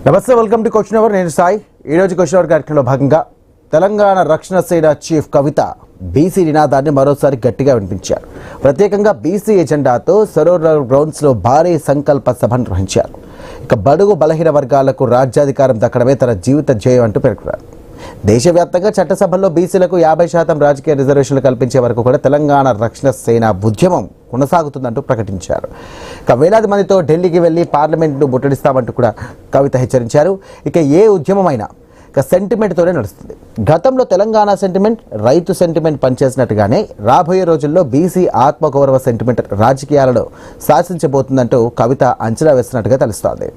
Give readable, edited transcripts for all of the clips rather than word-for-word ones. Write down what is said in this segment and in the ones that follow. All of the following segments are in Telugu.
నమస్తే, వెల్కమ్ టు క్వశ్చన్ అవర్. నేను సాయి. ఈరోజు క్వశ్చన్ అవర్ కార్యక్రమంలో భాగంగా తెలంగాణ రక్షణ సేన చీఫ్ కవిత బీసీ నినాదాన్ని మరోసారి గట్టిగా వినిపించారు. ప్రత్యేకంగా బీసీ ఎజెండాతో సరోవర్ గ్రౌండ్స్లో భారీ సంకల్ప సభ నిర్వహించారు. ఇక బడుగు బలహీన వర్గాలకు రాజ్యాధికారం దక్కడమే తన జీవిత ధ్యేయం అంటూ పేర్కొన్నారు. దేశవ్యాప్తంగా చట్టసభల్లో బీసీలకు 50% రాజకీయ రిజర్వేషన్లు కల్పించే వరకు కూడా తెలంగాణ రక్షణ సేన ఉద్యమం కొనసాగుతుందంటూ ప్రకటించారు. ఇక వేలాది మందితో ఢిల్లీకి వెళ్లి పార్లమెంట్ను ముట్టడిస్తామంటూ కూడా కవిత హెచ్చరించారు. ఇక ఏ ఉద్యమమైనా ఇక సెంటిమెంట్తోనే నడుస్తుంది. గతంలో తెలంగాణ సెంటిమెంట్, రైతు సెంటిమెంట్ పనిచేసినట్టుగానే రాబోయే రోజుల్లో బీసీ ఆత్మగౌరవ సెంటిమెంట్ రాజకీయాలలో శాసించబోతుందంటూ కవిత అంచనా వేస్తున్నట్టుగా తెలుస్తోంది.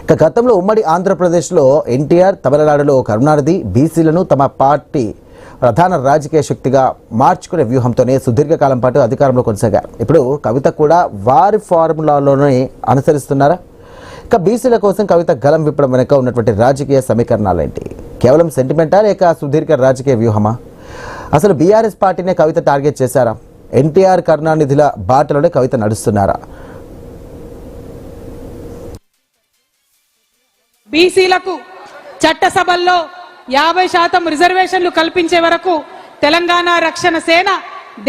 ఇక గతంలో ఉమ్మడి ఆంధ్రప్రదేశ్లో ఎన్టీఆర్, తమిళనాడులో కరుణానిధి బీసీలను తమ పార్టీ ప్రధాన రాజకీయ శక్తిగా మార్చుకునే వ్యూహంతోనే సుదీర్ఘకాలం పాటు అధికారంలో కొనసాగారు. ఇప్పుడు కవిత కూడా వారి ఫార్ములాలోనే అనుసరిస్తున్నారా? ఇక బీసీల కోసం కవిత గలం విప్పడం వెనుక ఉన్నటువంటి రాజకీయ సమీకరణాలేంటి? కేవలం సెంటిమెంటా లేక సుదీర్ఘ రాజకీయ వ్యూహమా? అసలు బీఆర్ఎస్ పార్టీనే కవిత టార్గెట్ చేశారా? ఎన్టీఆర్, కరుణానిధిల బాటలోనే కవిత నడుస్తున్నారా? బీసీలకు చట్టసభల్లో 50% రిజర్వేషన్లు కల్పించే వరకు తెలంగాణ రక్షణ సేన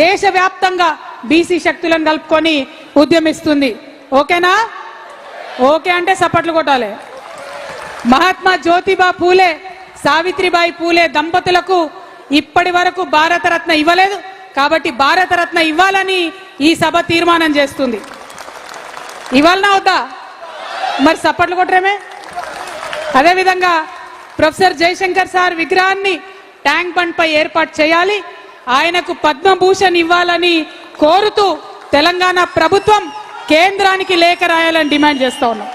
దేశవ్యాప్తంగా బీసీ శక్తులను కలుపుకొని ఉద్యమిస్తుంది. ఓకేనా? ఓకే అంటే సపట్లు కొట్టాలి. మహాత్మా జ్యోతిబా పూలే, సావిత్రిబాయి పూలే దంపతులకు ఇప్పటి వరకు భారతరత్న ఇవ్వలేదు. కాబట్టి భారతరత్న ఇవ్వాలని ఈ సభ తీర్మానం చేస్తుంది. ఇవ్వాలనా వద్దా? మరి సపట్లు కొట్టరేమే. అదేవిధంగా ప్రొఫెసర్ జయశంకర్ సార్ విగ్రహాన్ని ట్యాంక్ బండ్ పై ఏర్పాటు చేయాలి, ఆయనకు పద్మభూషణ్ ఇవ్వాలని కోరుతూ తెలంగాణ ప్రభుత్వం కేంద్రానికి లేఖ రాయాలని డిమాండ్ చేస్తా ఉన్నాం.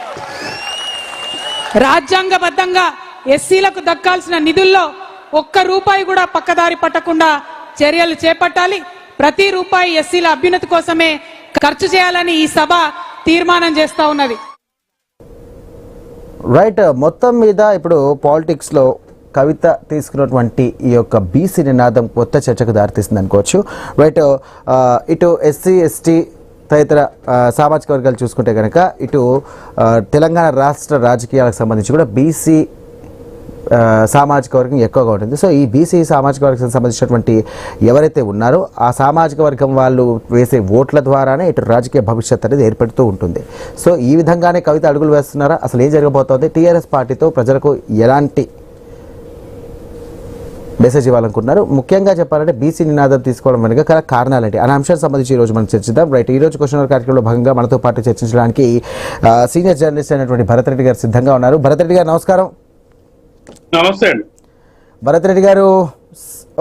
రాజ్యాంగబద్ధంగా ఎస్సీలకు దక్కాల్సిన నిధుల్లో ఒక్క రూపాయి కూడా పక్కదారి పట్టకుండా చర్యలు చేపట్టాలి. ప్రతి రూపాయి ఎస్సీల అభ్యున్నతి కోసమే ఖర్చు చేయాలని ఈ సభ తీర్మానం చేస్తా ఉన్నది. రైట్. మొత్తం మీద ఇప్పుడు పాలిటిక్స్లో కవిత తీసుకున్నటువంటి ఈ యొక్క బీసీ నినాదం కొత్త చర్చకు దారితీస్తుంది అనుకోవచ్చు. రైట్. ఇటు ఎస్సీ, ఎస్టీ తదితర సామాజిక వర్గాలు చూసుకుంటే కనుక ఇటు తెలంగాణ రాష్ట్ర రాజకీయాలకు సంబంధించి కూడా బీసీ సామాజిక వర్గం ఎక్కువగా ఉంటుంది. సో ఈ బీసీ సామాజిక వర్గానికి సంబంధించినటువంటి ఎవరైతే ఉన్నారో ఆ సామాజిక వర్గం వాళ్ళు వేసే ఓట్ల ద్వారానే ఇటు రాజకీయ భవిష్యత్ అనేది ఏర్పడుతూ ఉంటుంది. సో ఈ విధంగానే కవిత అడుగులు వేస్తున్నారా? అసలు ఏం జరగబోతోంది? టీఆర్ఎస్ పార్టీతో ప్రజలకు ఎలాంటి మెసేజ్ ఇవ్వాలనుకుంటున్నారు? ముఖ్యంగా చెప్పాలంటే బీసీ నినాదం తీసుకోవడం వెనుక కారణాలేంటి అనే అంశానికి సంబంధించి ఈరోజు మనం చర్చిద్దాం. రైట్. ఈరోజు క్వశ్చన్ అవర్ కార్యక్రమంలో భాగంగా మనతో పాటు చర్చించడానికి సీనియర్ జర్నలిస్ట్ అయినటువంటి భరత్ రెడ్డి గారు సిద్ధంగా ఉన్నారు. భరత్ రెడ్డి గారు నమస్కారం. నమస్తే అండి. భరత్ రెడ్డి గారు,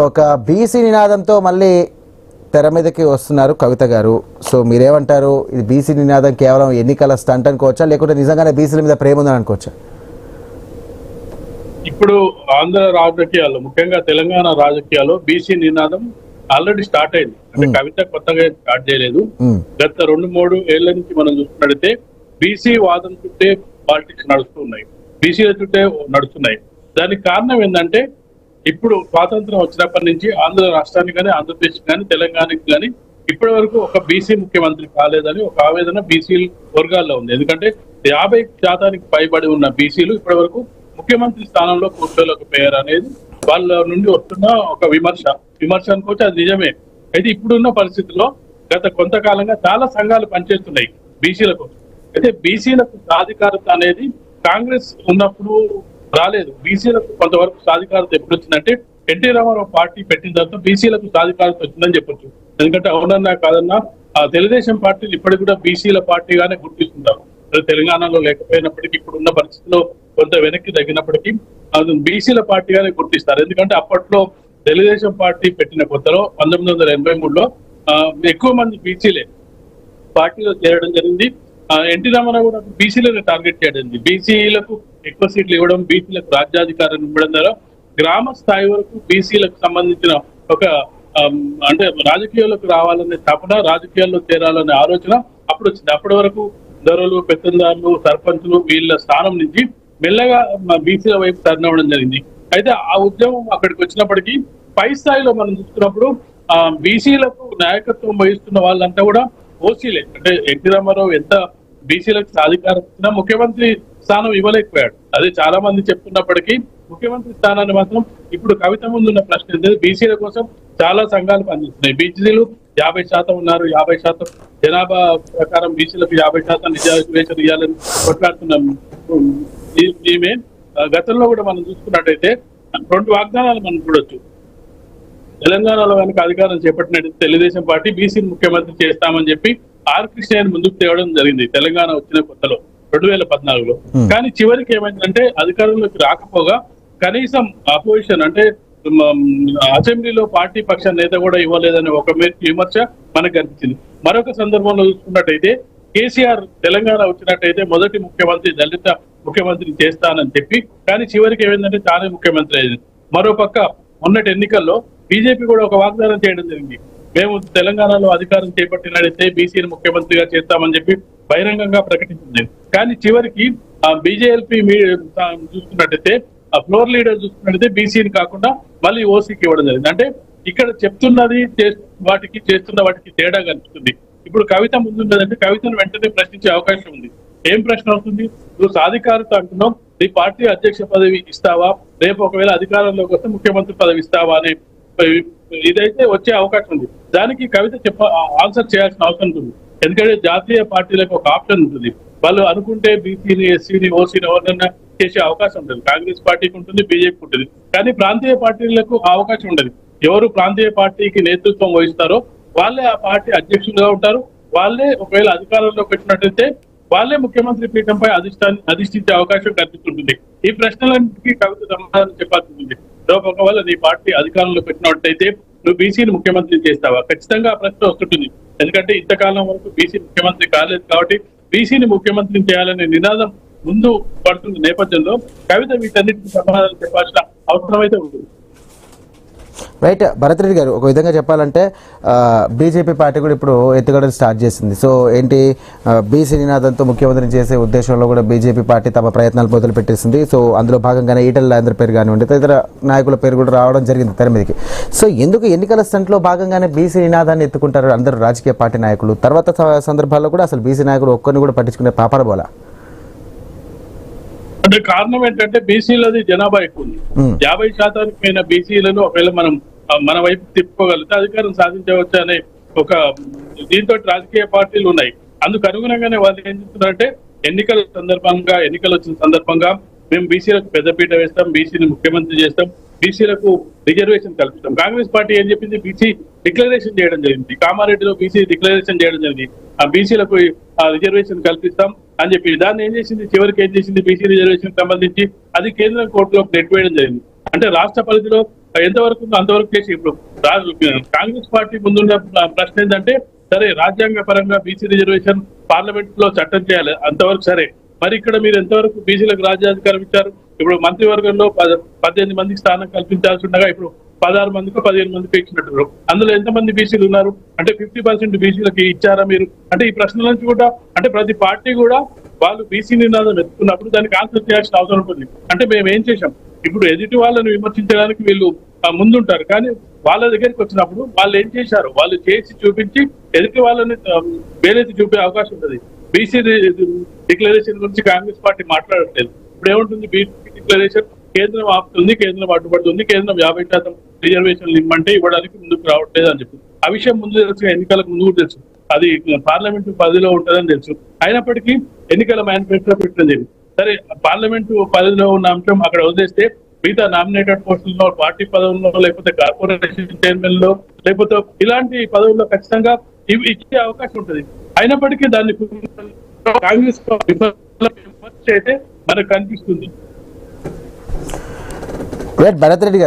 ఒక బీసీ నినాదంతో మళ్ళీ తెర మీదకి వస్తున్నారు కవిత గారు. సో మీరేమంటారు? ఇది బీసీ నినాదం కేవలం ఎన్నికల స్టంట్ అనుకోవచ్చా, లేకుంటే నిజంగానే బీసీల మీద ప్రేమ ఉందని అనుకోవచ్చా? ఇప్పుడు ఆంధ్ర రాజకీయాల్లో, ముఖ్యంగా తెలంగాణ రాజకీయాల్లో బీసీ నినాదం ఆల్రెడీ స్టార్ట్ అయింది. అంటే కవిత కొత్తగా స్టార్ట్ చేయలేదు. గత 2-3 ఏళ్ల నుంచి మనం చూసుకున్నట్టయితే బీసీ వాదం చుట్టే పాలిటిక్స్ నడుస్తున్నాయి, బీసీల చుట్టే నడుస్తున్నాయి. దానికి కారణం ఏంటంటే ఇప్పుడు స్వాతంత్రం వచ్చినప్పటి నుంచి ఆంధ్ర రాష్ట్రానికి కానీ, ఆంధ్రప్రదేశ్ కానీ, తెలంగాణకి కానీ ఇప్పటి వరకు ఒక బీసీ ముఖ్యమంత్రి కాలేదని ఒక ఆవేదన బీసీ వర్గాల్లో ఉంది. ఎందుకంటే 50% పైబడి ఉన్న బీసీలు ఇప్పటి వరకు ముఖ్యమంత్రి స్థానంలో కూర్చోలేకపోయారు అనేది వాళ్ళ నుండి వస్తున్న ఒక విమర్శ అనుకోవచ్చు. అది నిజమే. అయితే ఇప్పుడున్న పరిస్థితుల్లో గత కొంతకాలంగా చాలా సంఘాలు పనిచేస్తున్నాయి బీసీల కోసం. అయితే బీసీలకు సాధికారత అనేది కాంగ్రెస్ ఉన్నప్పుడు రాలేదు. బీసీలకు కొంతవరకు సాధికారత ఎప్పుడు వచ్చిందంటే ఎన్టీ రామారావు పార్టీ పెట్టిన తర్వాత బీసీలకు సాధికారత వచ్చిందని చెప్పొచ్చు. ఎందుకంటే అవునన్నా కాదన్నా తెలుగుదేశం పార్టీలు ఇప్పటికి కూడా బీసీల పార్టీగానే గుర్తిస్తుంటారు. తెలంగాణలో లేకపోయినప్పటికీ ఇప్పుడున్న పరిస్థితిలో కొంత వెనక్కి తగ్గినప్పటికీ బీసీల పార్టీగానే గుర్తిస్తారు. ఎందుకంటే అప్పట్లో తెలుగుదేశం పార్టీ పెట్టిన కొత్తలో 1983లో ఎక్కువ మంది బీసీలే పార్టీలో చేరడం జరిగింది. ఎన్టీ రామారావు కూడా బీసీలను టార్గెట్ చేయడం, బీసీలకు ఎక్కువ సీట్లు ఇవ్వడం, బీసీలకు రాజ్యాధికారం ఇవ్వడం ద్వారా గ్రామ స్థాయి వరకు బీసీలకు సంబంధించిన ఒక అంటే రాజకీయాల్లోకి రావాలనే తపన, రాజకీయాల్లో చేరాలనే ఆలోచన అప్పుడు వచ్చింది. అప్పటి వరకు ధరలు, పెత్తందారులు, సర్పంచులు వీళ్ళ స్థానం నుంచి మెల్లగా బీసీల వైపు తరలివ్వడం జరిగింది. అయితే ఆ ఉద్యమం అక్కడికి వచ్చినప్పటికీ పై స్థాయిలో మనం చూసుకున్నప్పుడు బీసీలకు నాయకత్వం వహిస్తున్న వాళ్ళంతా కూడా ఓసీలే. అంటే ఎన్టీ రామారావు ఎంత బీసీలకు సాధికారం ఇచ్చినా ముఖ్యమంత్రి స్థానం ఇవ్వలేకపోయాడు. అదే చాలా మంది చెప్తున్నప్పటికీ ముఖ్యమంత్రి స్థానాన్ని మాత్రం ఇప్పుడు కవిత ముందున్న ప్రశ్న ఏంటంటే బీసీల కోసం చాలా సంఘాలు పనిచేస్తున్నాయి. బీసీలు 50% ఉన్నారు, 50% జనాభా ప్రకారం బీసీలకు 50% రిజర్వేషన్ ఇవ్వాలని కొట్లాడుతున్నాం. ఈమె గతంలో కూడా మనం చూసుకున్నట్టయితే 2 వాగ్దానాలు మనం చూడొచ్చు. తెలంగాణలో కనుక అధికారం చేపట్టినట్టు తెలుగుదేశం పార్టీ బీసీ ముఖ్యమంత్రి చేస్తామని చెప్పి ఆర్ కృష్ణయ్యని ముందుకు తేవడం జరిగింది తెలంగాణ వచ్చిన కొత్తలో 2014లో. కానీ చివరికి ఏమైందంటే అధికారంలోకి రాకపోగా కనీసం అపోజిషన్ అంటే అసెంబ్లీలో పార్టీ పక్ష నేత కూడా ఇవ్వలేదని ఒక విమర్శ మనకు కనిపించింది. మరొక సందర్భంలో చూసుకున్నట్టయితే కేసీఆర్ తెలంగాణ వచ్చినట్టయితే మొదటి ముఖ్యమంత్రి దళిత ముఖ్యమంత్రి చేస్తానని చెప్పి కానీ చివరికి ఏమైందంటే తానే ముఖ్యమంత్రి అయింది. మరోపక్క మొన్నటి ఎన్నికల్లో బీజేపీ కూడా ఒక వాగ్దానం చేయడం జరిగింది. మేము తెలంగాణలో అధికారం చేపట్టినట్టయితే బీసీని ముఖ్యమంత్రిగా చేస్తామని చెప్పి బహిరంగంగా ప్రకటించింది. కానీ చివరికి బీజేపీ చూసుకున్నట్టయితే ఫ్లోర్ లీడర్ చూసుకున్నట్టయితే బీసీని కాకుండా మళ్ళీ ఓసీకి ఇవ్వడం జరిగింది. అంటే ఇక్కడ చెప్తున్నది వాటికి చేస్తున్న వాటికి తేడా కనిపిస్తుంది. ఇప్పుడు కవిత ముందున్నదంటే కవితను వెంటనే ప్రశ్నించే అవకాశం ఉంది. ఏం ప్రశ్న అవుతుంది? నువ్వు సాధికారత అంటున్నావు, నీ పార్టీ అధ్యక్ష పదవి ఇస్తావా, రేపు ఒకవేళ అధికారంలోకి వస్తే ముఖ్యమంత్రి పదవి ఇస్తావా అనే ఇదైతే వచ్చే అవకాశం ఉంది. దానికి కవిత ఆన్సర్ చేయాల్సిన అవసరం ఉంటుంది. ఎందుకంటే జాతీయ పార్టీలకు ఒక ఆప్షన్ ఉంటుంది. వాళ్ళు అనుకుంటే బీసీని, ఎస్సీని, ఓసీని ఎవరినైనా చేసే అవకాశం ఉంటుంది. కాంగ్రెస్ పార్టీకి ఉంటుంది, బీజేపీకి ఉంటుంది. కానీ ప్రాంతీయ పార్టీలకు ఆ అవకాశం ఉండదు. ఎవరు ప్రాంతీయ పార్టీకి నేతృత్వం వహిస్తారో వాళ్ళే ఆ పార్టీ అధ్యక్షులుగా ఉంటారు. వాళ్ళే ఒకవేళ అధికారంలోకి వచ్చినట్టయితే వాళ్ళే ముఖ్యమంత్రి పీఠంపై అధిష్ఠించే అవకాశం కనిపిస్తుంటుంది. ఈ ప్రశ్నలన్నింటికీ కవిత సమాధానం చెప్పాల్సి ఉంటుంది. ఒకవేళ నీ పార్టీ అధికారంలో పెట్టినట్టయితే నువ్వు బీసీని ముఖ్యమంత్రి చేస్తావా? ఖచ్చితంగా ఆ ప్రశ్న వస్తుంటుంది. ఎందుకంటే ఇంతకాలం వరకు బీసీ ముఖ్యమంత్రి కాలేదు కాబట్టి బీసీని ముఖ్యమంత్రిని చేయాలనే నినాదం ముందు పడుతున్న నేపథ్యంలో కవిత వీటన్నిటికీ సమాధానం చెప్పాల్సిన అవసరం అయితే ఉంటుంది. రైట్ భరత్ రెడ్డి గారు, ఒక విధంగా చెప్పాలంటే బీజేపీ పార్టీ కూడా ఇప్పుడు ఎత్తుగడలు స్టార్ట్ చేసింది. సో ఏంటి, బీసీ నినాదంతో ముఖ్యమంత్రిని చేసే ఉద్దేశంలో కూడా బీజేపీ పార్టీ తమ ప్రయత్నాలు మొదలు పెట్టేసింది. సో అందులో భాగంగానే ఈటెల రాజేందర్ పేరు కానివ్వండి, తదితర నాయకుల పేరు కూడా రావడం జరిగింది తెర మీదకి. సో ఎందుకు ఎన్నికల స్టంట్లో భాగంగానే బీసీ నినాదాన్ని ఎత్తుకుంటారు అందరూ రాజకీయ పార్టీ నాయకులు? తర్వాత సందర్భాల్లో కూడా అసలు బీసీ నాయకులు ఒక్కరిని కూడా పట్టించుకునే పాపర బోలా. అంటే కారణం ఏంటంటే బీసీలది జనాభా ఎక్కువ ఉంది. 50% పైన బీసీలను ఒకవేళ మనం మన వైపు తిప్పుకోగలిగితే అధికారం సాధించవచ్చు అనే ఒక దీంతో రాజకీయ పార్టీలు ఉన్నాయి. అందుకు అనుగుణంగానే వాళ్ళు ఏం చేస్తున్నారంటే ఎన్నికలు వచ్చిన సందర్భంగా మేము బీసీలకు పెద్దపీట వేస్తాం, బీసీని ముఖ్యమంత్రి చేస్తాం, బీసీలకు రిజర్వేషన్ కల్పిస్తాం. కాంగ్రెస్ పార్టీ ఏం చెప్పింది? బీసీ డిక్లరేషన్ చేయడం జరిగింది. కామారెడ్డిలో బీసీ డిక్లరేషన్ చేయడం జరిగింది. ఆ బీసీలకు రిజర్వేషన్ కల్పిస్తాం అని చెప్పి దాన్ని ఏం చేసింది? చివరికి ఏం చేసింది? బీసీ రిజర్వేషన్ సంబంధించి అది కేంద్రం కోర్టులో నెట్వేయడం జరిగింది. అంటే రాష్ట్ర పరిధిలో ఎంతవరకు ఉందో అంతవరకు చేసి ఇప్పుడు కాంగ్రెస్ పార్టీ ముందున్న ప్రశ్న ఏంటంటే సరే రాజ్యాంగ పరంగా బీసీ రిజర్వేషన్ పార్లమెంట్ లో చట్టం చేయాలి, అంతవరకు సరే. మరి ఇక్కడ మీరు ఎంతవరకు బీసీలకు రాజ్యాధికారం ఇచ్చారు? ఇప్పుడు మంత్రివర్గంలో 18 మందికి స్థానం కల్పించాల్సి ఉండగా ఇప్పుడు 16 మందికి 15 మందికి ఇచ్చినట్టు. అందులో ఎంతమంది బీసీలు ఉన్నారు? అంటే 50% బీసీలకి ఇచ్చారా మీరు? అంటే ఈ ప్రశ్నల నుంచి కూడా అంటే ప్రతి పార్టీ కూడా వాళ్ళు బీసీ నినాదం ఎత్తుకున్నప్పుడు దానికి ఆన్సర్ చేయాల్సిన అవసరం ఉంటుంది. అంటే మేము ఏం చేశాం? ఇప్పుడు ఎదుటి వాళ్ళని విమర్శించడానికి వీళ్ళు ముందుంటారు, కానీ వాళ్ళ దగ్గరికి వచ్చినప్పుడు వాళ్ళు ఏం చేశారు వాళ్ళు చేసి చూపించి ఎదుటి వాళ్ళని వేలెత్తి చూపే అవకాశం ఉంటుంది. బీసీ డిక్లరేషన్ గురించి కాంగ్రెస్ పార్టీ మాట్లాడట్లేదు. ఇప్పుడు ఏముంటుంది? బీసీ డిక్లరేషన్ కేంద్రం ఆపుతుంది, కేంద్రం అడ్డుపడుతుంది, కేంద్రం 50% రిజర్వేషన్లు ఇమ్మంటే ఇవ్వడానికి ముందుకు రావట్లేదు అని చెప్పి ఆ విషయం ముందు తెలుసు, ఎన్నికలకు ముందు తెలుసు, అది పార్లమెంటు పరిధిలో ఉంటుందని తెలుసు. అయినప్పటికీ ఎన్నికల మేనిఫెస్టో పెట్టినది సరే, పార్లమెంటు పరిధిలో ఉన్న అంశం అక్కడ వదిలేస్తే మిగతా నామినేటెడ్ పోస్టుల్లో, పార్టీ పదవుల్లో, లేకపోతే కార్పొరేషన్ చైర్మన్ లో, లేకపోతే ఇలాంటి పదవుల్లో ఖచ్చితంగా ఇచ్చే అవకాశం ఉంటుంది. అయినప్పటికీ దాన్ని కాంగ్రెస్ అయితే మనకు కనిపిస్తుంది. భరత్ రెడ్డి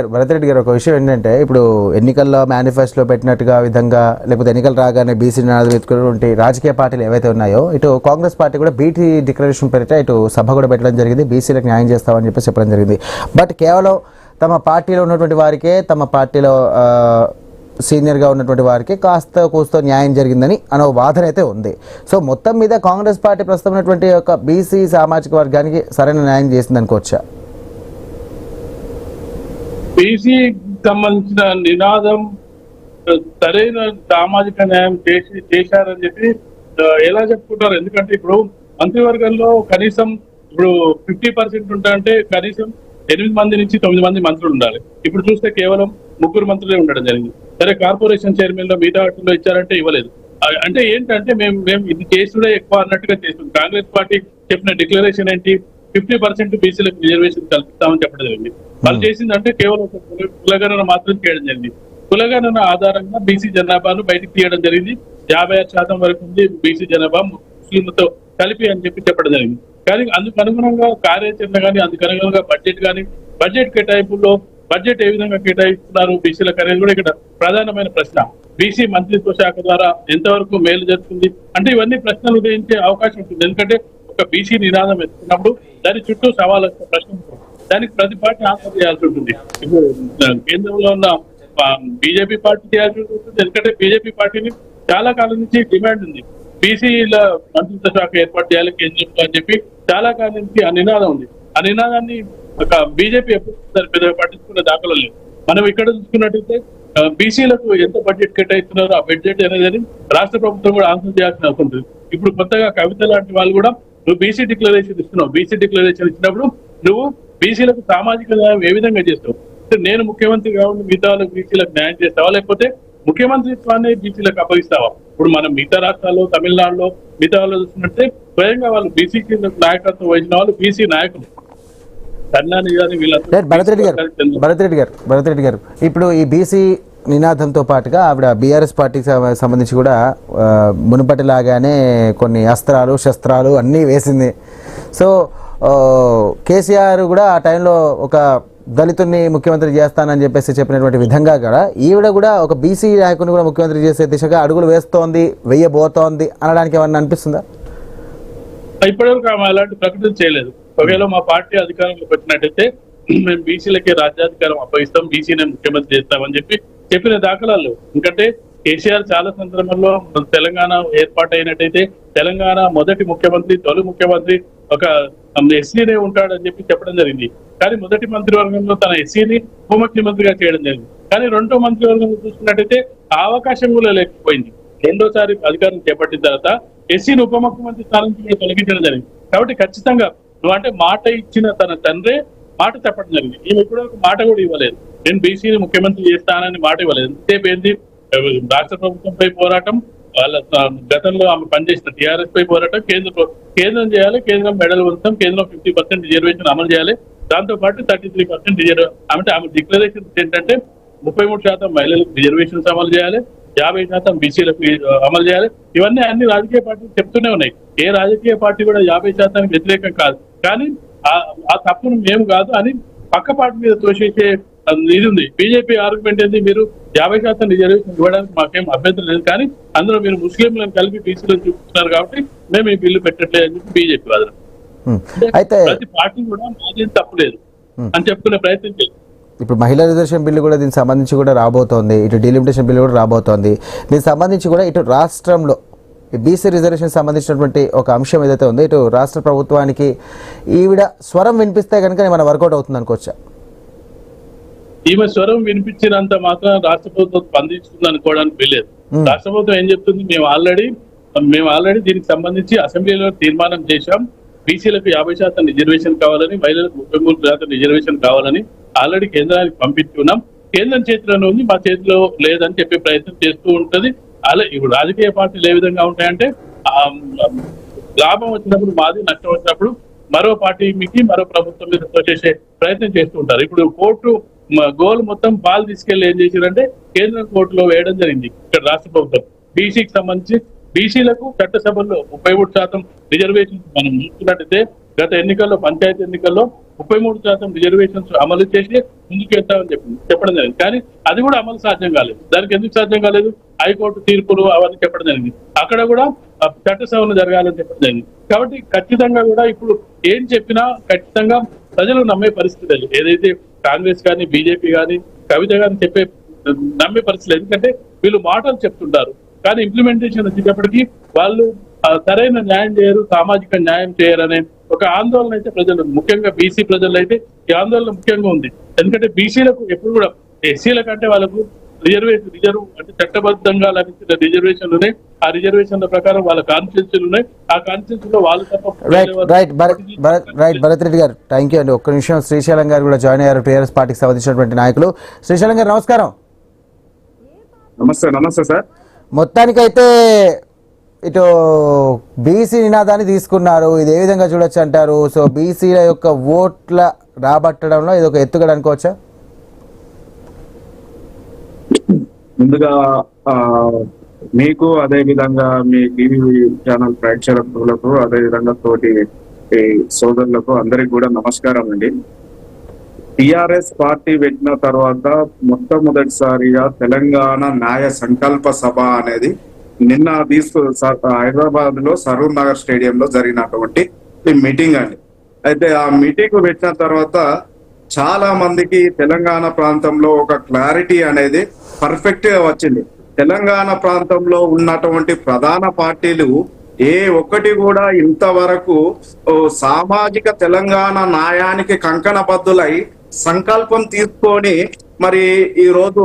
గారు ఒక విషయం ఏంటంటే ఇప్పుడు ఎన్నికల్లో మేనిఫెస్టోలో పెట్టినట్టుగా విధంగా లేకపోతే ఎన్నికలు రాగానే బీసీ నినాదం ఎత్తుకున్నటువంటి రాజకీయ పార్టీలు ఏవైతే ఉన్నాయో ఇటు కాంగ్రెస్ పార్టీ కూడా బీటీ డిక్లరేషన్ పేరిట ఇటు సభ కూడా పెట్టడం జరిగింది, బీసీలకు న్యాయం చేస్తామని చెప్పి చెప్పడం జరిగింది. బట్ కేవలం తమ పార్టీలో ఉన్నటువంటి వారికే, తమ పార్టీలో సీనియర్గా ఉన్నటువంటి వారికి కాస్త కూస్తో న్యాయం జరిగిందని అనే వాదన అయితే ఉంది. సో మొత్తం మీద కాంగ్రెస్ పార్టీ ప్రస్తుతం ఉన్నటువంటి ఒక బీసీ సామాజిక వర్గానికి సరైన న్యాయం చేసింది అనుకోవచ్చా? బీసీ సంబంధించిన నినాదం సరైన సామాజిక న్యాయం చేశారని చెప్పి ఎలా చెప్పుకుంటారు? ఎందుకంటే ఇప్పుడు మంత్రివర్గంలో కనీసం ఇప్పుడు 50% ఉంటా అంటే కనీసం 8 మంది నుంచి 9 మంది మంత్రులు ఉండాలి. ఇప్పుడు చూస్తే కేవలం 3 మంత్రులే ఉండడం జరిగింది. సరే కార్పొరేషన్ చైర్మన్ లో మిగతా వాటిలో ఇచ్చారంటే ఇవ్వలేదు. అంటే ఏంటంటే మేము ఇది చేసుడే ఎక్కువ అన్నట్టుగా చేస్తుంది. కాంగ్రెస్ పార్టీ చెప్పిన డిక్లరేషన్ ఏంటి, 50% బీసీలకు రిజర్వేషన్ కల్పిస్తామని చెప్పడం జరిగింది. వాళ్ళు చేసిందంటే కేవలం ఒక కులగణన మాత్రం చేయడం జరిగింది. కులగణన ఆధారంగా బీసీ జనాభాను బయటికి తీయడం జరిగింది. 56% వరకు ఉంది బీసీ జనాభా ముస్లింలతో కలిపి అని చెప్పడం జరిగింది. కానీ అందుకు అనుగుణంగా కార్యాచరణ కానీ, అందుకు అనుగుణంగా బడ్జెట్ కేటాయింపుల్లో బడ్జెట్ ఏ విధంగా కేటాయిస్తున్నారు బీసీలకు అనేది కూడా ఇక్కడ ప్రధానమైన ప్రశ్న. బీసీ మంత్రిత్వ శాఖ ద్వారా ఎంతవరకు మేలు జరుగుతుంది అంటే ఇవన్నీ ప్రశ్నలు ఉదయించే అవకాశం ఉంటుంది. ఎందుకంటే ఒక బీసీ నినాదం ఎత్తుకున్నప్పుడు దాని చుట్టూ సవాలు ప్రశ్న ఉంటుంది. దానికి ప్రతి పార్టీ ఆన్సర్ చేయాల్సి ఉంటుంది. ఇప్పుడు కేంద్రంలో ఉన్న బీజేపీ పార్టీ చేయాల్సి ఉంటుంది. ఎందుకంటే బీజేపీ పార్టీని చాలా కాలం నుంచి డిమాండ్ ఉంది, బీసీల మంత్రిత్వ శాఖ ఏర్పాటు చేయాలి కేంద్రంలో అని చెప్పి చాలా కాలం నుంచి ఆ నినాదం ఉంది. ఆ నినాదాన్ని ఒక బీజేపీ ఎప్పుడు పెద్దగా పట్టించుకునే దాఖలు లేదు. మనం ఇక్కడ చూసుకున్నట్టయితే బీసీలకు ఎంత బడ్జెట్ కేటాయిస్తున్నారో ఆ బడ్జెట్ అనేది రాష్ట్ర ప్రభుత్వం కూడా ఆన్సర్ చేయాల్సిన అవసరం ఉంటుంది. ఇప్పుడు కొత్తగా కవిత లాంటి వాళ్ళు కూడా నువ్వు బీసీ డిక్లరేషన్ ఇస్తున్నావు, బీసీ డిక్లరేషన్ ఇచ్చినప్పుడు నువ్వు బీసీలకు సామాజిక న్యాయం ఏ విధంగా చేస్తావు? నేను ముఖ్యమంత్రి కావాలి మిగతా వాళ్ళకి బీసీలకు న్యాయం చేస్తావా, లేకపోతే ముఖ్యమంత్రిత్వాన్ని బీసీలకు అప్పగిస్తావా? ఇప్పుడు మనం మిగతా రాష్ట్రాల్లో తమిళనాడులో మిగతా వాళ్ళు చూసినట్టే స్వయంగా వాళ్ళు బీసీకి నాయకత్వం వహించిన వాళ్ళు బీసీ నాయకులు. భరత్ రెడ్డి గారు ఇప్పుడు ఈ బీసీ నినాదంతో పాటుగా ఆవిడ బీఆర్ఎస్ పార్టీకి సంబంధించి కూడా మునుపటిలాగానే కొన్ని అస్త్రాలు శస్త్రాలు అన్నీ వేసింది. సో కేసీఆర్ కూడా ఆ టైంలో ఒక దళితుల్ని ముఖ్యమంత్రి చేస్తానని చెప్పేసి చెప్పినటువంటి విధంగా కూడా ఈవిడ కూడా ఒక బీసీ నాయకుని కూడా ముఖ్యమంత్రి చేసే దిశగా అడుగులు వేయబోతోంది అనడానికి ఏమన్నా అనిపిస్తుందా? ఇప్పటివరకు ఆమె అలాంటి ప్రకటన చేయలేదు. ఒకవేళ మా పార్టీ అధికారంలోకి వచ్చినట్టయితే మేము బీసీలకి రాజ్యాధికారం అప్పగిస్తాం, బీసీని ముఖ్యమంత్రి చేస్తామని చెప్పిన దాఖలాలు. ఎందుకంటే కేసీఆర్ చాలా సందర్భంలో తెలంగాణ ఏర్పాటు అయినట్టయితే తెలంగాణ మొదటి ముఖ్యమంత్రి, తొలి ముఖ్యమంత్రి ఒక ఎస్సీనే ఉంటాడని చెప్పడం జరిగింది. కానీ మొదటి మంత్రివర్గంలో తన ఎస్సీని ఉప ముఖ్యమంత్రిగా చేయడం జరిగింది. కానీ రెండో మంత్రివర్గంలో చూసుకున్నట్టయితే ఆ అవకాశం కూడా లేకపోయింది. రెండోసారి అధికారం చేపట్టిన తర్వాత ఎస్సీని ఉప ముఖ్యమంత్రి స్థానం నుంచి తొలగించడం జరిగింది. కాబట్టి ఖచ్చితంగా నువ్వు అంటే మాట ఇచ్చిన తన తండ్రే మాట చెప్పడం జరిగింది. ఈమె కూడా ఒక మాట కూడా ఇవ్వలేదు, నేను బీసీని ముఖ్యమంత్రి చేస్తానని మాట ఇవ్వలేదు. ఎంతసేపు ఏంది రాష్ట్ర ప్రభుత్వంపై పోరాటం, వాళ్ళ గతంలో ఆమె పనిచేసిన టీఆర్ఎస్ పై పోరాటం, కేంద్రం చేయాలి, కేంద్రం మెడల్ ఉంచాం, కేంద్రం 50% రిజర్వేషన్ అమలు చేయాలి, దాంతో పాటు 33% రిజర్వ్ అంటే ఆమె డిక్లరేషన్ ఏంటంటే 33% మహిళలకు రిజర్వేషన్స్ అమలు చేయాలి, 50% బీసీలకు అమలు చేయాలి. ఇవన్నీ అన్ని రాజకీయ పార్టీలు చెప్తూనే ఉన్నాయి. ఏ రాజకీయ పార్టీ కూడా 50% వ్యతిరేకం కాదు. కానీ ఆ తప్పును మేము కాదు అని పక్క పార్టీ మీద తోసేసే ఇది ఉంది. బీజేపీ ఆర్గ్యుమెంట్ ఏంటి, మీరు 50% రిజర్వేషన్ ఇవ్వడానికి మాకేం అభ్యంతరం లేదు, కానీ అందులో మీరు ముస్లింలను కలిపి బీసీలను చూపుతున్నారు కాబట్టి మేము ఈ బిల్లు పెట్టట్లేదు అని చెప్పి బీజేపీ వాదన. అయితే ప్రతి పార్టీ కూడా మాదేం తప్పులేదు అని చెప్పుకునే ప్రయత్నం చేస్తుంది. ఇప్పుడు మహిళా రిజర్వేషన్ బిల్లు కూడా దీనికి సంబంధించి కూడా రాబోతోంది, ఇటు డీలిమిటేషన్ బిల్లు కూడా రాబోతోంది. దీనికి సంబంధించి కూడా ఇటు రాష్ట్రంలో బీసీ రిజర్వేషన్ సంబంధించినటువంటి ఒక అంశం ఏదైతే ఉందో ఇటు రాష్ట్ర ప్రభుత్వానికి ఈవిడ స్వరం వినిపిస్తే కనుక ఏమైనా వర్కౌట్ అవుతుంది అనుకోవచ్చా? ఈమె స్వరం వినిపించినంత మాత్రం రాష్ట్ర ప్రభుత్వం స్పందిస్తుంది అనుకోవడానికి వీలేదు. రాష్ట్ర ప్రభుత్వం ఏం చెప్తుంది, మేము ఆల్రెడీ దీనికి సంబంధించి అసెంబ్లీలో తీర్మానం చేశాం, బీసీలకు 50% రిజర్వేషన్ కావాలని, మహిళలకు 33% రిజర్వేషన్ కావాలని ఆల్రెడీ కేంద్రానికి పంపించుకున్నాం. కేంద్రం చేతిలోనే ఉంది, మా చేతిలో లేదని చెప్పే ప్రయత్నం చేస్తూ ఉంటది. అలా ఇప్పుడు రాజకీయ పార్టీలు ఏ విధంగా ఉంటాయంటే లాభం వచ్చినప్పుడు మాది, నష్టం వచ్చినప్పుడు మరో పార్టీ మీకు మరో ప్రభుత్వం మీద తోచేసే ప్రయత్నం చేస్తూ ఉంటారు. ఇప్పుడు కోర్టు గోల్ మొత్తం బాల్ తీసుకెళ్లి ఏం చేశారంటే కేంద్ర కోర్టులో వేయడం జరిగింది. ఇక్కడ రాష్ట్ర ప్రభుత్వం బీసీకి సంబంధించి బీసీలకు చట్టసభల్లో 33% రిజర్వేషన్స్ మనం చూసుకున్నట్టయితే గత ఎన్నికల్లో పంచాయతీ ఎన్నికల్లో 33% రిజర్వేషన్స్ అమలు చేసి ముందుకెళ్తామని చెప్పడం జరిగింది. కానీ అది కూడా అమలు సాధ్యం కాలేదు. దానికి ఎందుకు సాధ్యం కాలేదు, హైకోర్టు తీర్పులు అవన్నీ చెప్పడం జరిగింది. అక్కడ కూడా చట్టసభలు జరగాలని చెప్పడం జరిగింది. కాబట్టి ఖచ్చితంగా కూడా ఇప్పుడు ఏం చెప్పినా ఖచ్చితంగా ప్రజలు నమ్మే పరిస్థితి లేదు. ఏదైతే కాంగ్రెస్ కానీ బీజేపీ కానీ కవిత కానీ నమ్మే పరిస్థితి. ఎందుకంటే వీళ్ళు మాటలు చెప్తుంటారు కానీ ఇంప్లిమెంటేషన్ వచ్చేటప్పటికి వాళ్ళు సరైన న్యాయం చేయరు, సామాజిక న్యాయం చేయరనే ఒక ఆందోళన అయితే ప్రజలు, ముఖ్యంగా బీసీ ప్రజలు అయితే ఈ ఆందోళన ముఖ్యంగా ఉంది. ఎందుకంటే బీసీలకు ఎప్పుడు కూడా ఎస్సీల కంటే వాళ్ళకు రిజర్వ్ అంటే చట్టబద్ధంగా లభించిన రిజర్వేషన్లు ఉన్నాయి. ఆ రిజర్వేషన్ల ప్రకారం వాళ్ళ కాన్స్టిట్యూన్సీలు ఉన్నాయి. ఆ కాన్స్టిట్యూన్సీలో వాళ్ళు రైట్ భరత్ రెడ్డి గారు, థ్యాంక్ యూ అండి. ఒక్క నిమిషం, శ్రీశైలం గారు కూడా జాయిన్ అయ్యారు, టీఆర్ఎస్ పార్టీకి సంబంధించినటువంటి నాయకులు. శ్రీశైలం గారు నమస్కారం. నమస్తే సార్. మొత్తానికైతే ఇటు బీసీ నినాదాన్ని తీసుకున్నారు, ఇది ఏ విధంగా చూడొచ్చు అంటారు? సో బీసీల యొక్క ఓట్ల రాబట్టడంలో ఇది ఒక ఎత్తుగడ అనుకోవచ్చా? ముందుగా మీకు అదే విధంగా మీ టీవీ ఛానల్ ప్రేక్షకులకు అదే విధంగా తోటి సోదరులకు అందరికి కూడా నమస్కారం అండి. టిఆర్ఎస్ పార్టీ పెట్టిన తర్వాత మొట్టమొదటిసారిగా తెలంగాణ న్యాయ సంకల్ప సభ అనేది నిన్న హైదరాబాద్ లో సరూర్ నగర్ స్టేడియంలో జరిగినటువంటి మీటింగ్ అండి. అయితే ఆ మీటింగ్ పెట్టిన తర్వాత చాలా మందికి తెలంగాణ ప్రాంతంలో ఒక క్లారిటీ అనేది పర్ఫెక్ట్ గా వచ్చింది. తెలంగాణ ప్రాంతంలో ఉన్నటువంటి ప్రధాన పార్టీలు ఏ ఒక్కటి కూడా ఇంతవరకు సామాజిక తెలంగాణ న్యాయానికి కంకణబద్దులై సంకల్పం తీసుకొని మరి ఈ రోజు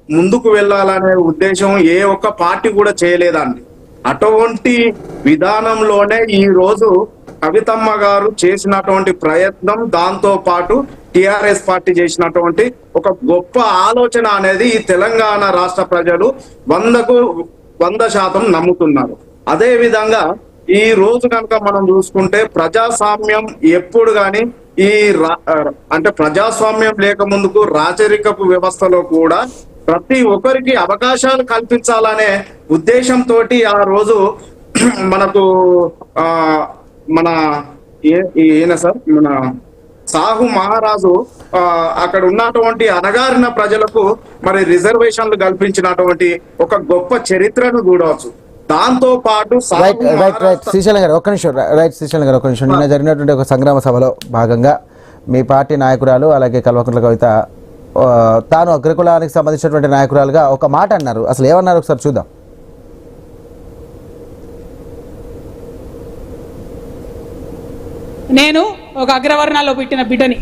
ముందుకు వెళ్ళాలనే ఉద్దేశం ఏ ఒక్క పార్టీ కూడా చేయలేదండి. అటువంటి విధానంలోనే ఈ రోజు కవితమ్మ గారు చేసినటువంటి ప్రయత్నం, దాంతో పాటు టిఆర్ఎస్ పార్టీ చేసినటువంటి ఒక గొప్ప ఆలోచన అనేది ఈ తెలంగాణ రాష్ట్ర ప్రజలు 100% నమ్ముతున్నారు. అదే విధంగా ఈ రోజు కనుక మనం చూసుకుంటే ప్రజాస్వామ్యం ఎప్పుడు గాని అంటే ప్రజాస్వామ్యం లేక ముందుకు రాచరికపు వ్యవస్థలో కూడా ప్రతి ఒక్కరికి అవకాశాలు కల్పించాలనే ఉద్దేశంతో ఆ రోజు మనకు మన ఈయన సార్ మన సాహు మహారాజు అక్కడ ఉన్నటువంటి అణగారిన ప్రజలకు మరి రిజర్వేషన్లు కల్పించినటువంటి ఒక గొప్ప చరిత్రను చూడవచ్చు. దాంతో పాటు శ్రీశైలం గారు ఒక్క నిమిషం, నిన్న జరిగినటువంటి ఒక సంగ్రామ సభలో భాగంగా మీ పార్టీ నాయకురాలు అలాగే కల్వకుంట్ల కవిత తాను అగ్రకులానికి సంబంధించినటువంటి నాయకురాలుగా ఒక మాట అన్నారు. అసలు ఏమన్నారు ఒకసారి చూద్దాం. నేను ఒక అగ్రవర్ణాల్లో పుట్టిన బిడ్డని.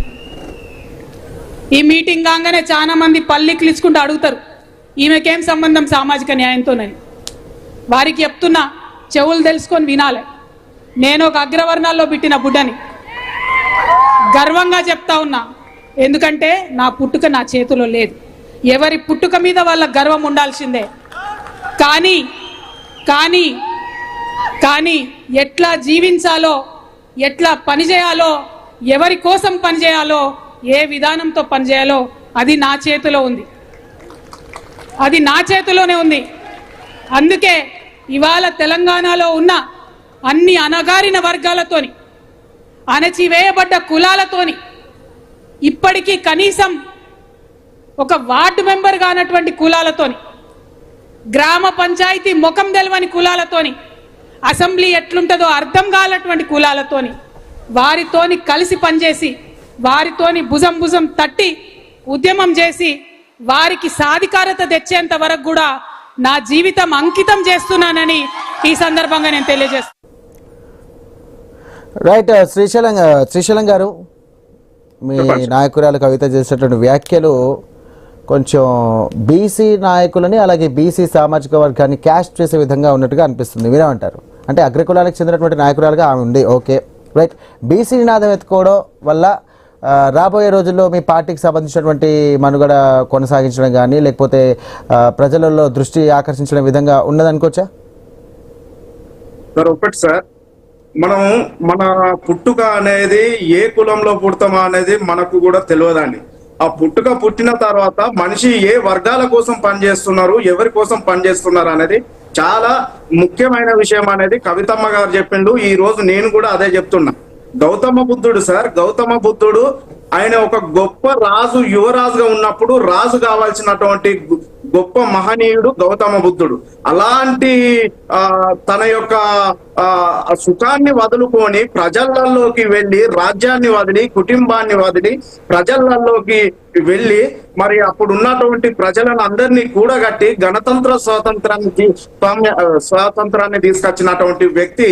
ఈ మీటింగ్ కాగానే చాలా మంది పల్లికిలిచుకుంటూ అడుగుతారు, ఈమెకేం సంబంధం సామాజిక న్యాయంతోనని. వారికి చెప్తున్నా, చెవులు తెలుసుకొని వినాలి. నేను ఒక అగ్రవర్ణాల్లో పుట్టిన బిడ్డని, గర్వంగా చెప్తా ఉన్నా. ఎందుకంటే నా పుట్టుక నా చేతిలో లేదు. ఎవరి పుట్టుక మీద వాళ్ళ గర్వం ఉండాల్సిందే. కానీ కానీ కానీ ఎట్లా జీవించాలో, ఎట్లా పనిచేయాలో, ఎవరి కోసం పనిచేయాలో, ఏ విధానంతో పనిచేయాలో అది నా చేతిలో ఉంది. అది నా చేతిలోనే ఉంది. అందుకే ఇవాళ తెలంగాణలో ఉన్న అన్ని అణగారిన వర్గాలతోని, అణచివేయబడ్డ కులాలతోని, ఇప్పటికీ కనీసం ఒక వార్డు మెంబర్ కానటువంటి కులాలతోని, గ్రామ పంచాయతీ ముఖం తెలవని కులాలతోని, అసెంబ్లీ ఎట్లుంటుందో అర్థం కానటువంటి కులాలతోని, వారితోని కలిసి పనిచేసి, వారితోని భుజం భుజం తట్టి ఉద్యమం చేసి వారికి సాధికారత తెచ్చేంత వరకు కూడా నా జీవితం అంకితం చేస్తున్నానని ఈ సందర్భంగా నేను తెలియజేస్తాను. రైట్ శ్రీశైలం గారు, మీ నాయకురాలు కవిత చేసేటువంటి వ్యాఖ్యలు కొంచెం బీసీ నాయకులని అలాగే బీసీ సామాజిక వర్గాన్ని క్యాస్ట్ చేసే విధంగా ఉన్నట్టుగా అనిపిస్తుంది. మీరేమంటారు? అంటే అగ్రకులానికి చెందినటువంటి నాయకురాలుగా ఆమె ఉంది, ఓకే రైట్. బీసీ నినాదం ఎత్తుకోవడం వల్ల రాబోయే రోజుల్లో మీ పార్టీకి సంబంధించినటువంటి మనుగడ కొనసాగించడం కానీ లేకపోతే ప్రజలలో దృష్టి ఆకర్షించడం విధంగా ఉన్నదనుకోవచ్చా? సార్ ఒకటి సార్, మనం మన పుట్టుక అనేది ఏ కులంలో పుడతామా అనేది మనకు కూడా తెలియదండి. ఆ పుట్టుక పుట్టిన తర్వాత మనిషి ఏ వర్గాల కోసం పనిచేస్తున్నారు, ఎవరి కోసం పనిచేస్తున్నారు అనేది చాలా ముఖ్యమైన విషయం అనేది కవితమ్మ గారు చెప్పిండు. ఈ రోజు నేను కూడా అదే చెప్తున్నా. గౌతమ బుద్ధుడు సార్, గౌతమ బుద్ధుడు ఆయన ఒక గొప్ప రాజు, యువరాజుగా ఉన్నప్పుడు రాజు కావాల్సినటువంటి గొప్ప మహనీయుడు గౌతమ బుద్ధుడు. అలాంటి తన యొక్క సుఖాన్ని వదులుకొని ప్రజలలోకి వెళ్ళి, రాజ్యాన్ని వదిలి, కుటుంబాన్ని వదిలి ప్రజలలోకి వెళ్ళి మరి అప్పుడు ఉన్నటువంటి ప్రజలను అందరినీ కూడగట్టి గణతంత్ర స్వాతంత్రాన్ని తీసుకొచ్చినటువంటి వ్యక్తి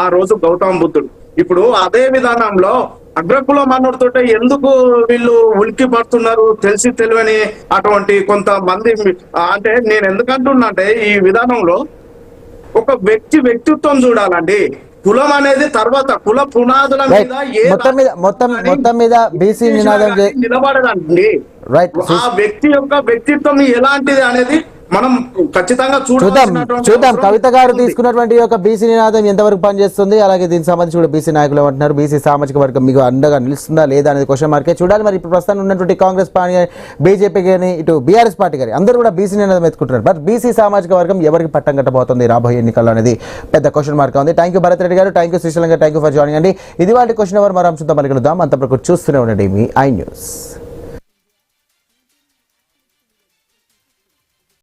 ఆ రోజు గౌతమ బుద్ధుడు. ఇప్పుడు అదే విధానంలో అగ్రకులం అన్నతోటే ఎందుకు వీళ్ళు ఉలిక్కి పడుతున్నారు తెలిసి తెలియని అటువంటి కొంతమంది అంటే నేను ఎందుకంటున్నా అంటే ఈ విధానంలో ఒక వ్యక్తిత్వం చూడాలండి. కులం అనేది తర్వాత కుల పునాదుల రైట్ మీద ఏ మొత్తం మీద బీసీ నినాదం నిలబడదండి. రైట్ ఆ వ్యక్తి యొక్క వ్యక్తిత్వం ఎలాంటిది అనేది మనం ఖచ్చితంగా చూద్దాం కవిత గారు తీసుకున్నటువంటి ఒక బీసీ నినాదం ఎంతవరకు పనిచేస్తుంది, అలాగే దీనికి సంబంధించి కూడా బీసీ నాయకులు ఏమంటున్నారు, బీసీ సామాజిక వర్గం మీకు అండగా నిలుస్తుందా లేదా అనేది క్వశ్చన్ మార్కే చూడాలి. మరి ఇప్పుడు ప్రస్తుతం ఉన్నటువంటి కాంగ్రెస్ పార్టీ, బీజేపీ కానీ ఇటు బీఆర్ఎస్ పార్టీ కానీ అందరూ కూడా బీసీ నినాదం ఎత్తుకుంటున్నారు. బట్ బీసీ సామాజిక వర్గం ఎవరికి పట్టం కట్టబోతుంది రాబోయే ఎన్నికల్లో అనేది పెద్ద క్వశ్చన్ మార్క్ ఉంది. థ్యాంక్ యూ భరత్ రెడ్డి గారు, థ్యాంక్ యూ శ్రీశైలం గారు, థ్యాంక్ యూ ఫర్ జాయినింగ్ అండి. ఇది వాళ్ళ క్వశ్చన్ ఎవరు మరో అంశంతో మనకి కలుద్దాం. అంతవరకు చూస్తూనే ఉండండి మీ ఐ న్యూస్.